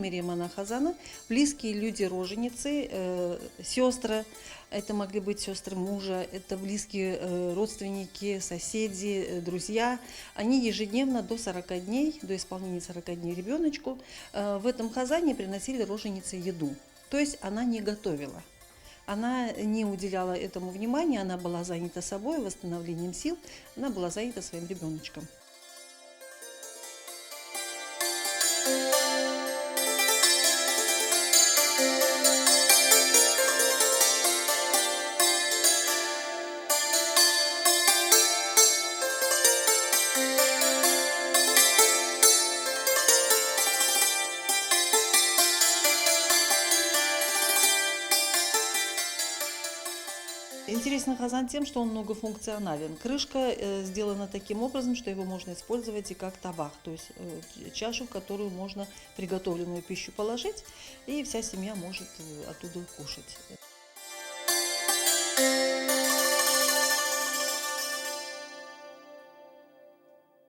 Мириама Хазана, близкие люди роженицы, сестры, это могли быть сестры мужа, это близкие родственники, соседи, друзья. Они ежедневно до 40 дней, до исполнения 40 дней ребеночку, в этом хазане приносили роженице еду. То есть она не готовила. Она не уделяла этому внимания, она была занята собой, восстановлением сил, она была занята своим ребеночком. Интересный хазан тем, что он многофункционален. Крышка сделана таким образом, что его можно использовать и как табах, то есть чашу, в которую можно приготовленную пищу положить, и вся семья может оттуда кушать.